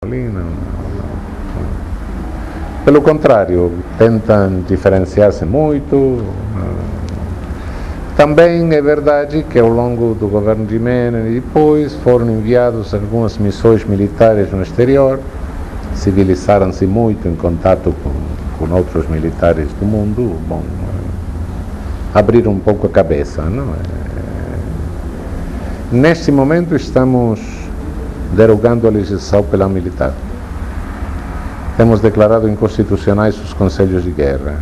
ali não. Pelo contrário, tentam diferenciar-se muito. Também é verdade que ao longo do governo de Menem e depois foram enviados algumas missões militares no exterior, civilizaram-se muito em contato com outros militares do mundo, bom, abriram um pouco a cabeça, não é? Neste momento estamos derogando a legislação penal militar. Temos declarado inconstitucionais os conselhos de guerra.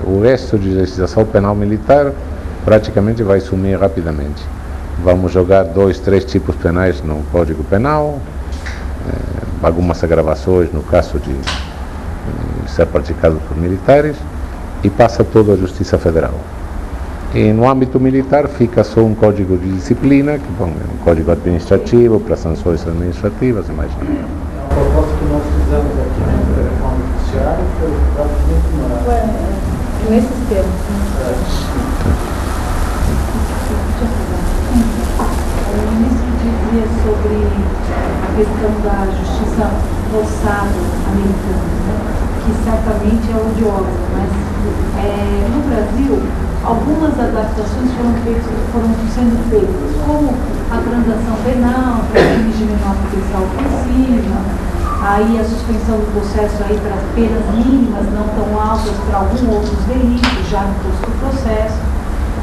O resto de legislação penal militar praticamente vai sumir rapidamente. Vamos jogar 2, 3 tipos penais no Código Penal, algumas agravações no caso de ser praticado por militares, e passa tudo à Justiça Federal. E no âmbito militar fica só um código de disciplina, que bom, é um código administrativo para sanções administrativas e mais nada. A proposta que nós fizemos aqui na reforma judiciária foi praticamente nesses termos. O ministro dizia sobre a questão da justiça roçada americana, né? Que certamente é odiosa, mas no Brasil algumas adaptações foram sendo feitas, como a transação penal, para crimes de menor potencial ofensiva, aí a suspensão do processo aí para penas mínimas não tão altas para alguns outros delitos, já no curso do processo.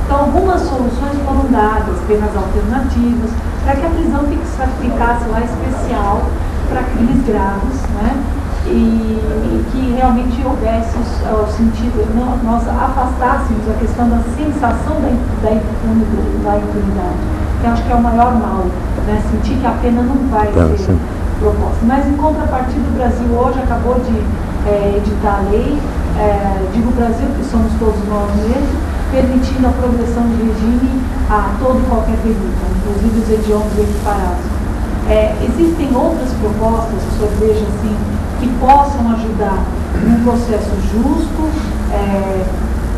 Então, algumas soluções foram dadas, penas alternativas, para que a prisão ficasse lá especial para crimes graves, né? E que realmente houvesse o sentido, nós afastássemos a questão da sensação da impunidade, que acho que é o maior mal, né? Sentir que a pena não vai ser proposta. Mas, em contrapartida, o Brasil hoje acabou de editar a lei, digo Brasil, que somos todos nós mesmos, permitindo a progressão de regime a todo e qualquer delito, inclusive os hediondos equiparados. Existem outras propostas que o senhor veja assim, que possam ajudar num processo justo,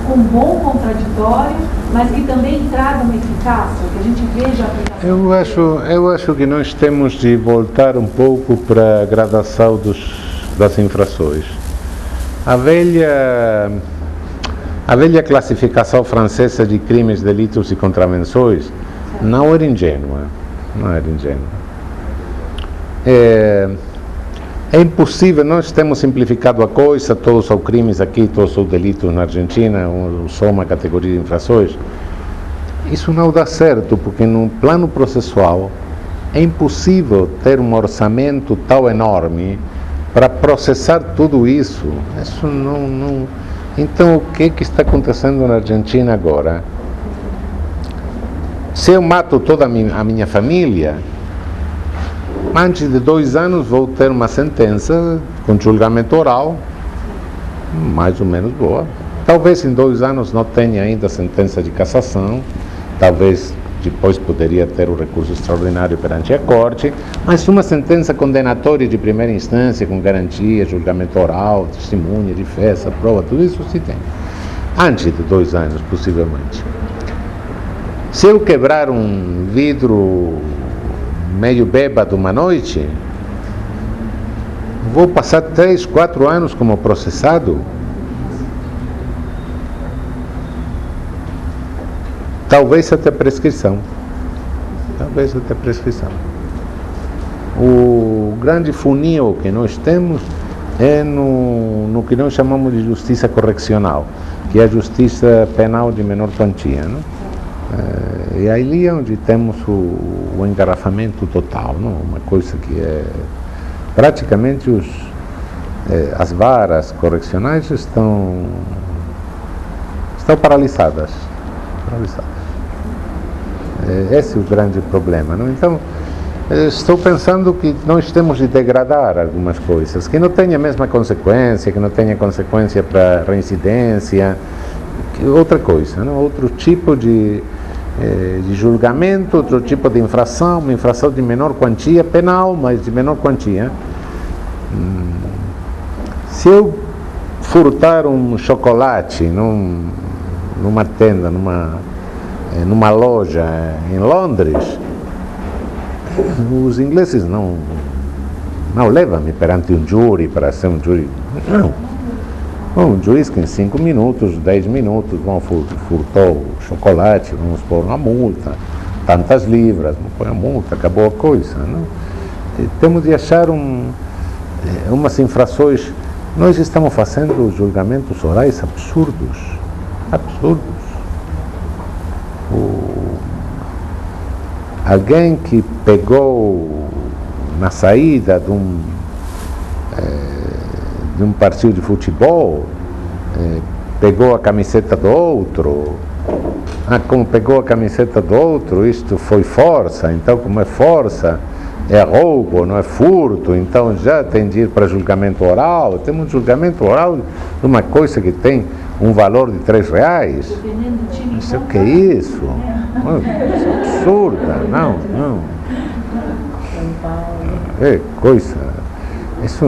com bom contraditório, mas que também tragam eficácia, que a gente veja a aplicação. Eu acho que nós temos de voltar um pouco para a gradação das infrações. A velha classificação francesa de crimes, delitos e contravenções não era ingênua. É impossível, nós temos simplificado a coisa, todos são crimes aqui, todos são delitos na Argentina, só uma categoria de infrações. Isso não dá certo, porque no plano processual é impossível ter um orçamento tão enorme para processar tudo isso. Isso não. Então, o que está acontecendo na Argentina agora? Se eu mato toda a minha família, antes de 2 anos vou ter uma sentença com julgamento oral, mais ou menos boa. Talvez em 2 anos não tenha ainda sentença de cassação, talvez depois poderia ter o recurso extraordinário perante a corte, mas uma sentença condenatória de primeira instância, com garantia, julgamento oral, testemunha, defesa, prova, tudo isso se tem. Antes de 2 anos, possivelmente. Se eu quebrar um vidro meio bêbado uma noite, vou passar 3, 4 anos como processado. Talvez até prescrição. O grande funil que nós temos é no que nós chamamos de justiça correccional, que é a justiça penal de menor quantia, não? E ali é onde temos o engarrafamento total, não? Uma coisa que é praticamente as varas correccionais estão paralisadas. Esse é o grande problema, não? Então, estou pensando que nós temos de degradar algumas coisas, que não tenha a mesma consequência, que não tenha consequência para reincidência, outra coisa, não? Outro tipo de julgamento, outro tipo de infração, uma infração de menor quantia penal, mas de menor quantia. Se eu furtar um chocolate numa tenda, numa loja em Londres, os ingleses não levam-me perante um júri para ser um júri. Não. Um juiz que em 5 minutos, 10 minutos, furtou chocolate, vamos pôr uma multa, tantas libras, não põe a multa, acabou a coisa. Não? E temos de achar umas infrações. Nós estamos fazendo julgamentos orais absurdos. Absurdos. Alguém que pegou na saída de um partido de futebol, pegou a camiseta do outro, como pegou a camiseta do outro, isto foi força, então como é força, é roubo, não é furto, então já tem de ir para julgamento oral. Temos um julgamento oral de uma coisa que tem um valor de R$3. Não sei o que é isso. Isso é absurda, não. É coisa. Isso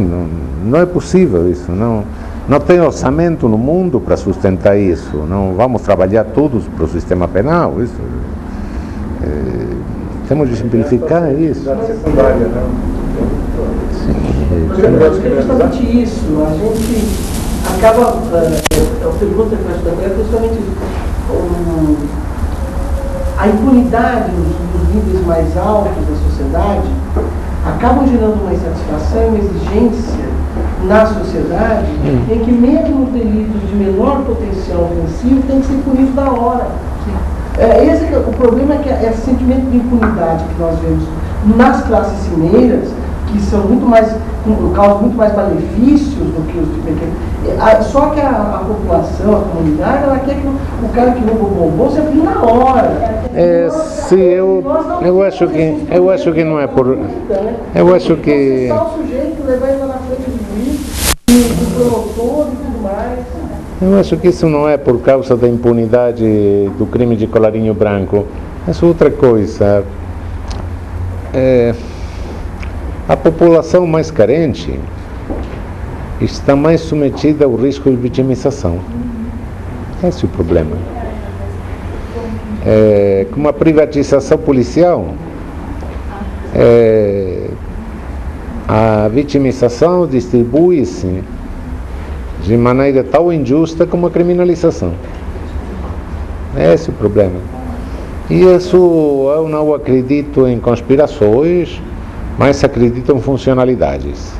não é possível, isso não tem orçamento no mundo para sustentar isso. Não vamos trabalhar todos para o sistema penal. Isso, temos de simplificar isso. Sim, é justamente isso. A gente acaba, a pergunta que nós estamos é justamente a impunidade nos níveis mais altos da sociedade acabam gerando uma insatisfação, uma exigência na sociedade em que mesmo os delitos de menor potencial ofensivo têm que ser punidos na hora. O problema é que esse sentimento de impunidade que nós vemos nas classes cimeiras, que são causam muito mais malefícios do que os de pequeno. Só que a população, a comunidade, ela quer que o cara que rouba o bombom se aplique na hora. Sim, eu acho que não é por. Eu acho que. O sujeito, levar ele lá na frente do juiz, do promotor e tudo mais. Eu acho que isso não é por causa da impunidade do crime de colarinho branco. É outra coisa. A população mais carente está mais submetida ao risco de vitimização. Esse é o problema. Com a privatização policial, a vitimização distribui-se de maneira tão injusta como a criminalização. Esse é o problema. E isso eu não acredito em conspirações, mas acredito em funcionalidades.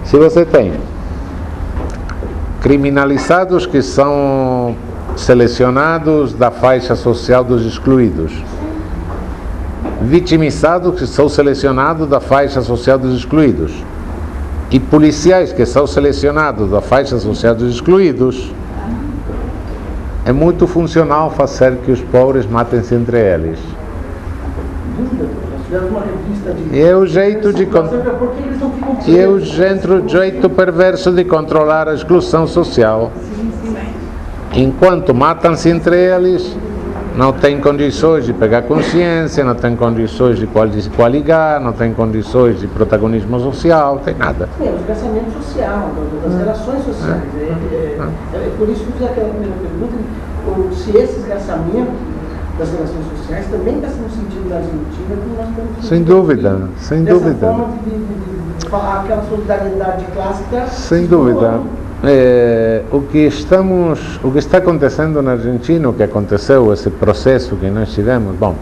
Se você tem criminalizados que são selecionados da faixa social dos excluídos, vitimizados que são selecionados da faixa social dos excluídos, e policiais que são selecionados da faixa social dos excluídos, é muito funcional fazer que os pobres matem-se entre eles. E é o jeito jeito perverso de controlar a exclusão social. Enquanto matam-se entre eles, não têm condições de pegar consciência, não têm condições de qualificar, não têm condições de protagonismo social, não tem nada. Sim, o desgraçamento social, das relações sociais. É por isso que eu fiz aquela primeira pergunta, se esse desgraçamento das relações sociais também está sendo sentido na Argentina, como nós estamos sem dúvida, sem dúvida. Forma de falar aquela solidariedade clássica. Sem dúvida. O que está acontecendo na Argentina, o que aconteceu, esse processo que nós tivemos, bom,